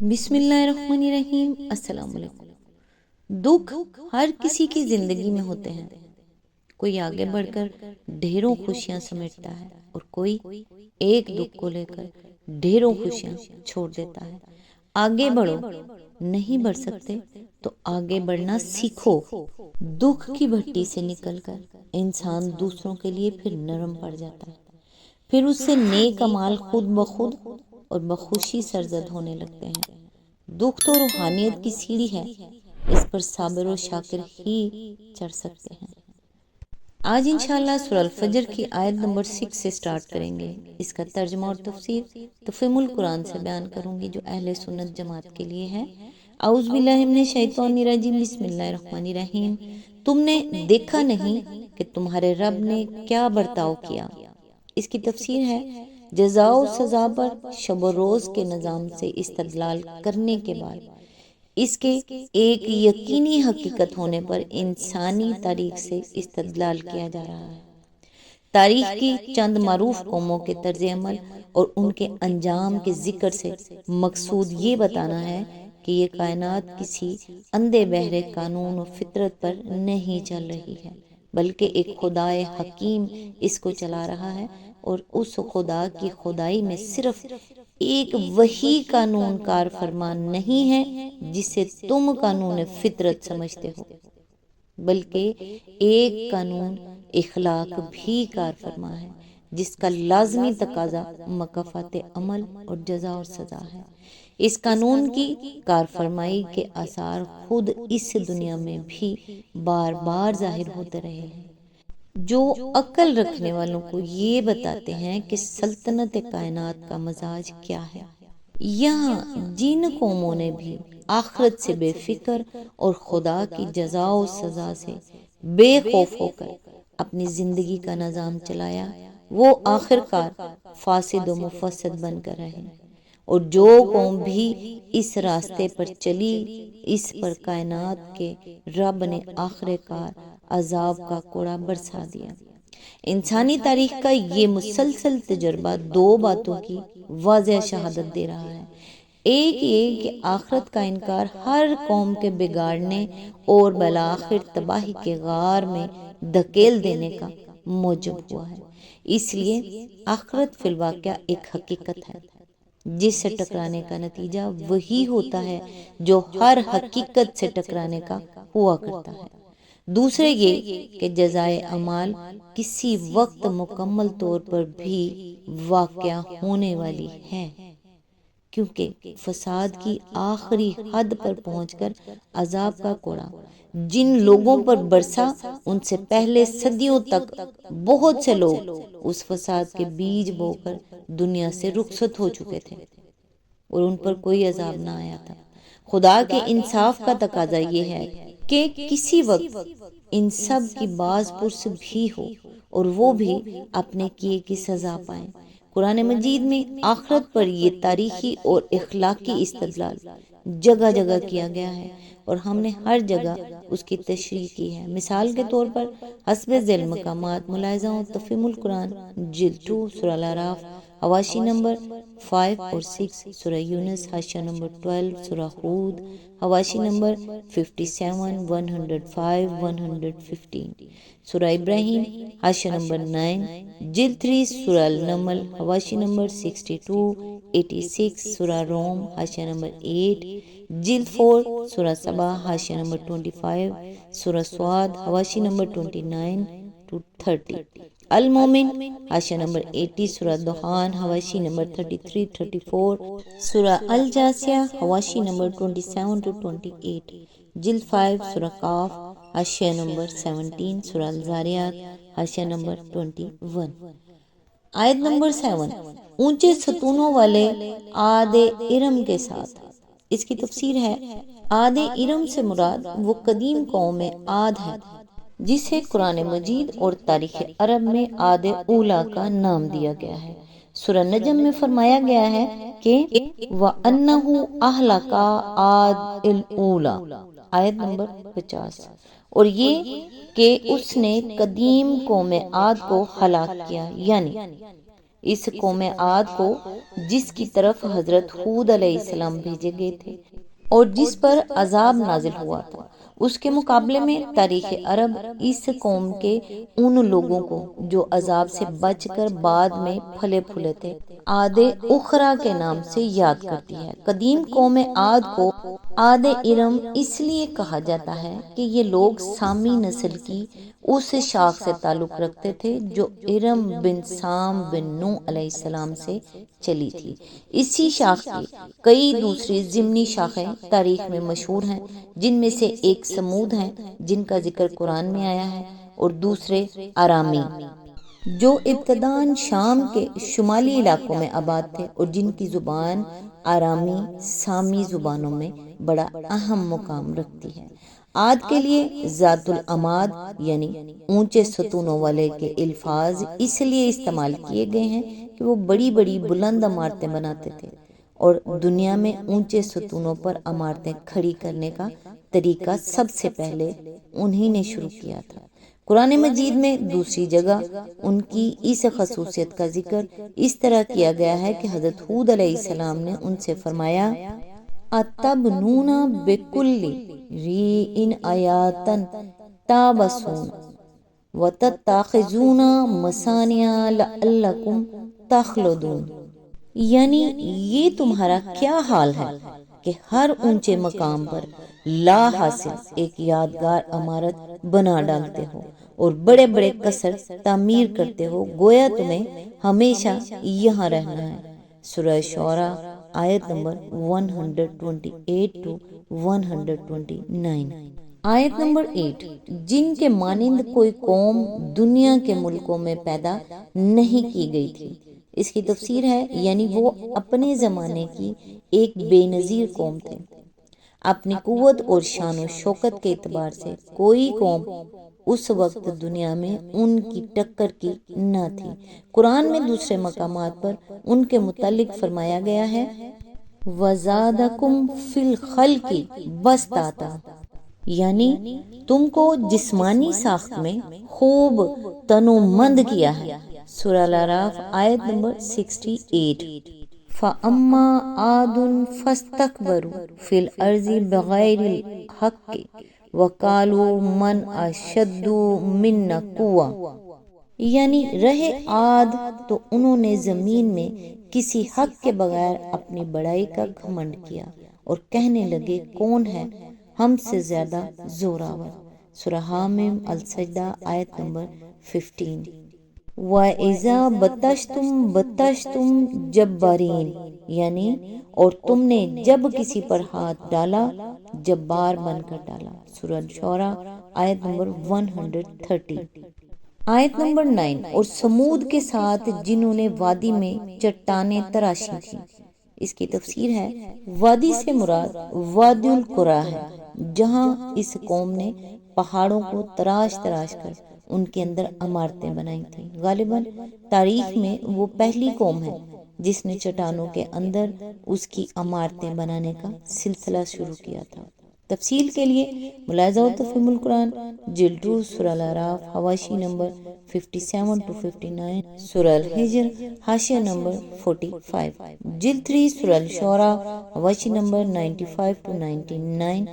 بسم اللہ الرحمن الرحیم۔ السلام علیکم۔ دکھ ہر کسی کی زندگی میں ہوتے ہیں۔ کوئی آگے بڑھ کر ڈھیروں خوشیاں سمیٹتا ہے اور کوئی ایک دکھ کو لے کر ڈھیروں خوشیاں چھوڑ دیتا ہے۔ آگے بڑھو، نہیں بڑھ سکتے تو آگے بڑھنا سیکھو۔ دکھ کی بھٹی سے نکل کر انسان دوسروں کے لیے پھر نرم پڑ جاتا ہے، پھر اس سے نیک اعمال خود بخود اور بخوشی سرزد ہونے لگتے ہیں۔ دکھ تو روحانیت کی سیڑھی ہے، اس پر صابر و شاکر ہی چڑھ سکتے ہیں۔ آج انشاءاللہ سورہ الفجر کی آیت نمبر 6 سے سٹارٹ کریں گے۔ اس کا ترجمہ اور تفسیر تفہیم القرآن سے بیان کروں گی جو اہل سنت جماعت کے لیے ہے۔ اعوذ باللہ من الشیطان الرجیم، بسم اللہ الرحمن الرحیم۔ تم نے دیکھا نہیں کہ تمہارے رب نے کیا برتاؤ کیا۔ اس کی تفسیر ہے، جزا و سزا پر شب و روز کے نظام سے استدلال کرنے کے بعد اس کے ایک یقینی حقیقت ہونے پر انسانی تاریخ سے استدلال کیا جا رہا ہے۔ تاریخ کی چند معروف قوموں کے طرز عمل اور ان کے انجام کے ذکر سے مقصود یہ بتانا ہے کہ یہ کائنات کسی اندھے بہرے قانون و فطرت پر نہیں چل رہی ہے، بلکہ ایک خدائے حکیم اس کو چلا رہا ہے، اور اس خدا کی خدائی میں صرف ایک وہی قانون کار فرمان نہیں ہے جسے تم قانون فطرت سمجھتے ہو، بلکہ ایک قانون اخلاق بھی کار فرما ہے جس کا لازمی تقاضا مکافات عمل اور جزا اور سزا ہے۔ اس قانون کی کار فرمائی کے آثار خود اس دنیا میں بھی بار بار ظاہر ہوتے رہے ہیں، جو عقل رکھنے والوں کو یہ بتاتے ہیں کہ سلطنت کائنات کا مزاج کیا ہے۔ یہاں جن قوموں نے بھی آخرت سے بے فکر اور خدا کی جزا و سزا سے بے خوف ہو کر اپنی زندگی کا نظام چلایا، وہ آخرکار فاسد و مفسد بن کر رہے، اور جو قوم بھی اس راستے پر چلی، اس پر کائنات کے رب نے آخرکار عذاب کا کوڑا برسا دیا۔ انسانی تاریخ کا یہ مسلسل تجربہ دو باتوں کی واضح شہادت دے رہا ہے۔ ایک یہ کہ آخرت کا انکار ہر قوم کے بگاڑنے اور بالآخر تباہی کے غار میں دھکیل دینے کا موجب ہوا ہے۔ اس لیے آخرت فی الواقع ایک حقیقت ہے جس سے ٹکرانے کا نتیجہ وہی ہوتا ہے جو ہر حقیقت سے ٹکرانے کا ہوا کرتا ہے۔ دوسرے یہ کہ جزائے اعمال کسی وقت مکمل طور پر بھی واقع ہونے والی ہے، کیونکہ فساد کی آخری حد پر پہنچ کر عذاب کا کوڑا جن لوگوں پر برسا، ان سے پہلے صدیوں تک بہت سے لوگ اس فساد کے بیج بو کر دنیا سے رخصت ہو چکے تھے اور ان پر کوئی عذاب نہ آیا تھا۔ خدا کے انصاف کا تقاضا یہ ہے کہ کسی وقت ان سب کی باز پرس بھی ہو اور وہ بھی اپنے کیے کی سزا پائیں۔ قرآن مجید میں آخرت پر یہ تاریخی اور اخلاقی استدلال جگہ جگہ کیا گیا ہے، اور ہم نے ہر جگہ اس کی تشریح کی ہے۔ مثال کے طور پر حسب ذیل مقامات ملاحظہ ہوں تفہیم القرآن جلد 2 سورہ الاعراف حواشی نمبر 5 اور 6، سورہ یونس حاشیہ نمبر 12، سورہ ہود حواشی نمبر 57، 105، 115، سورہ ابراہیم حاشیہ نمبر 9، جلد 3 سورہ النمل حواشی نمبر 62، 86، سورہ روم حاشیہ نمبر 8، جلد 4 سورہ سبا حاشیہ نمبر 25، سورہ سواد حواشی نمبر 29 to 30، المومن حاشیہ نمبر 80، سورہ دخان حواشی نمبر 33 34، سورہ الجاسیہ حواشی نمبر 27 to 28، جلد 5 سورہ قاف حاشیہ نمبر 17، سورہ الزاریات حاشیہ نمبر 21۔ آیت نمبر 7، اونچے ستونوں والے عاد ارم کے ساتھ۔ اس کی تفسیر ہے، عاد ارم سے مراد وہ قدیم قوم عاد ہے جسے قرآن مجید اور تاریخ عرب میں عاد اولیٰ کا نام دیا گیا ہے۔ سورہ نجم میں فرمایا گیا ہے کہ وَأَنَّهُ أَهْلَكَ عَادَ الْأُولَىٰ، آیت نمبر 50، اور یہ کہ اس نے قدیم قوم عاد کو ہلاک کیا، یعنی اس قوم عاد کو جس کی طرف حضرت ہود علیہ السلام بھیجے گئے تھے اور جس پر عذاب نازل ہوا تھا، اس کے مقابلے میں تاریخ عرب اس قوم کے ان لوگوں کو جو عذاب سے بچ کر بعد میں پھلے پھولے تھے عاد اخرا کے نام سے یاد کرتی ہے۔ قدیم قوم عاد کو عاد ارم اس لیے کہا جاتا ہے کہ یہ لوگ سامی نسل کی اس شاخ سے تعلق رکھتے تھے جو ارم بن سام بن نوح علیہ السلام سے چلی تھی۔ اسی شاخ کی کئی دوسری ضمنی شاخیں تاریخ میں مشہور ہیں، جن میں سے ایک سمود ہیں جن کا ذکر قرآن میں آیا ہے، اور دوسرے آرامی جو ابتداً شام کے شمالی علاقوں میں آباد تھے اور جن کی زبان آرامی سامی زبانوں میں بڑا اہم مقام رکھتی ہے۔ عاد کے لیے ذات العماد یعنی اونچے ستونوں والے کے الفاظ اس لیے استعمال کیے گئے ہیں کہ وہ بڑی بڑی بلند عمارتیں بناتے تھے، اور دنیا میں اونچے ستونوں پر عمارتیں کھڑی کرنے کا طریقہ سب سے پہلے انہی نے شروع کیا تھا۔ قرآن مجید میں دوسری جگہ ان کی اس خصوصیت کا ذکر اس طرح کیا گیا ہے کہ حضرت ہود علیہ السلام نے ان سے فرمایا اتبنون بکل ریء آیاتن تابسون وتتخذون مصانع لعلکم تخلدون، یعنی یہ تمہارا کیا حال ہے کہ ہر اونچے مقام پر لا حاصل ایک یادگار عمارت بنا ڈالتے ہو اور بڑے بڑے قصر تعمیر کرتے ہو، گویا تمہیں ہمیشہ یہاں رہنا ہے۔ سورہ شعراء آیت نمبر 128 to 129۔ آیت نمبر 8، جن کے مانند کوئی قوم دنیا کے ملکوں میں پیدا نہیں کی گئی تھی۔ اس کی تفسیر ہے یعنی وہ اپنے زمانے کی ایک بے نظیر قوم تھے۔ اپنی قوت اور شان و شوکت کے اعتبار سے کوئی قوم اس وقت دنیا میں ان کی ٹکر کی نہ تھی۔ قرآن میں دوسرے مقامات پر ان کے متعلق فرمایا گیا ہے وَزَادَكُمْ فِي الْخَلْقِ بَسْطَةً، یعنی تم کو جسمانی ساخت میں خوب تنومند کیا ہے۔ سورہ الاعراف آیت نمبر 68۔ فَأَمَّا عَادٌ فَاسْتَكْبَرُوا فِي الْأَرْضِ بِغَيْرِ الْحَقِّ وَقَالُوا مَنْ أَشَدُّ مِنَّا قُوَّةً، یعنی رہے عاد تو انہوں نے زمین میں کسی حق کے بغیر اپنی بڑائی کا گھمنڈ کیا اور کہنے لگے کون ہے ہم سے زیادہ زوراور۔ سورہ حامیم السجدہ آیت نمبر 15۔ وَإِذَا بَطَشْتُمْ بَطَشْتُمْ جَبَّارِينَ، یعنی اور تم نے جب کسی پر ہاتھ ڈالا جبار بن کر ڈالا۔ سورہ شعراء آیت نمبر 130۔ آیت نمبر 9، اور سمود کے ساتھ جنہوں نے وادی میں چٹانیں تراشی تھیں۔ اس کی تفسیر ہے وادی سے مراد وادی القریٰ ہے، جہاں اس قوم نے پہاڑوں کو تراش تراش کر ان کے اندر عمارتیں بنائی تھیں۔ غالباً تاریخ میں وہ پہلی قوم ہے جس نے چٹانوں کے اندر اس کی عمارتیں بنانے کا سلسلہ شروع کیا تھا۔ تفصیل کے لیے ملاحظہ و تفہیم القرآن جلد 2 سورہ الاعراف حواشی نمبر 57 to 59، سورہ الحجر حاشیہ نمبر 45، جلد 3 سورہ الشعراء حواشی نمبر 95 to 99۔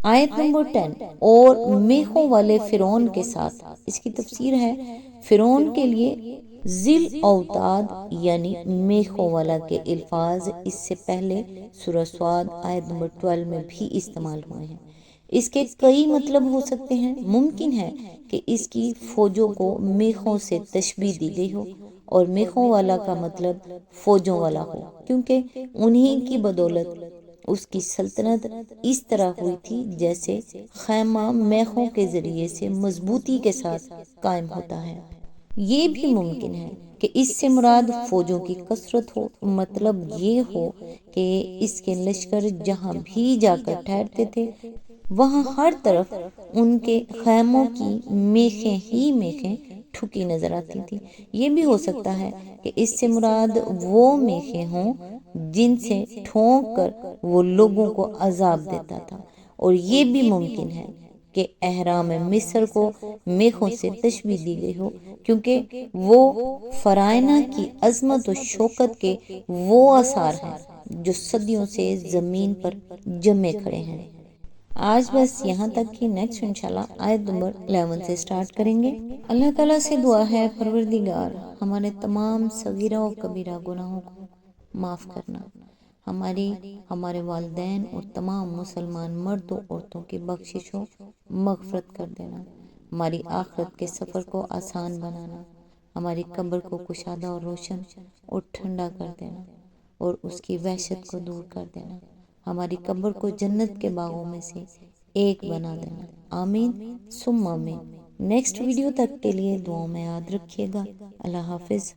آیت نمبر 10، اور میخوں والے فرعون کے ساتھ۔ اس کی تفسیر ہے فرعون کے لیے ذیل اوتاد یعنی میخوں والا کے الفاظ اس سے پہلے سورہ صاد آیت نمبر 12 میں بھی استعمال ہوئے ہیں۔ اس کے کئی مطلب ہو سکتے ہیں۔ ممکن ہے کہ اس کی فوجوں کو میخوں سے تشبیہ دی گئی ہو اور میخوں والا کا مطلب فوجوں والا ہو، کیونکہ انہی کی بدولت اس کی سلطنت اس طرح ہوئی تھی جیسے خیمہ میخوں کے ذریعے سے مضبوطی کے ساتھ قائم ہوتا ہے۔ یہ بھی ممکن ہے کہ اس سے مراد فوجوں کی کثرت ہو، مطلب یہ ہو کہ اس کے لشکر جہاں بھی جا کر ٹھہرتے تھے وہاں ہر طرف ان کے خیموں کی میخیں ہی میخیں ٹھکی نظر آتی تھی۔ یہ بھی ہو سکتا ہے کہ اس سے مراد وہ میخیں ہوں جن سے ٹھونک کر وہ لوگوں کو عذاب دیتا تھا، اور یہ بھی ممکن ہے کہ احرام مصر کو میخوں سے تشبیہ دی گئی ہو، کیونکہ وہ فرائض کی عظمت و شوکت کے وہ آثار ہیں جو صدیوں سے زمین پر جمے کھڑے ہیں۔ آج بس یہاں تک ہی، نیکسٹ انشاءاللہ آیت نمبر 11 سے سٹارٹ کریں گے۔ اللہ تعالیٰ سے دعا ہے پروردگار ہمارے تمام صغیرہ و کبیرہ گناہوں کو معاف کرنا، ہمارے والدین اور تمام مسلمان مرد و عورتوں کی بخشش و مغفرت کر دینا، ہماری آخرت کے سفر کو آسان بنانا، ہماری قبر کو کشادہ اور روشن اور ٹھنڈا کر دینا اور اس کی وحشت کو دور کر دینا، ہماری قبر کو جنت کے باغوں میں سے ایک بنا دینا، آمین ثم آمین۔ نیکسٹ ویڈیو تک کے لیے دعاؤں میں یاد رکھیے گا۔ اللہ حافظ۔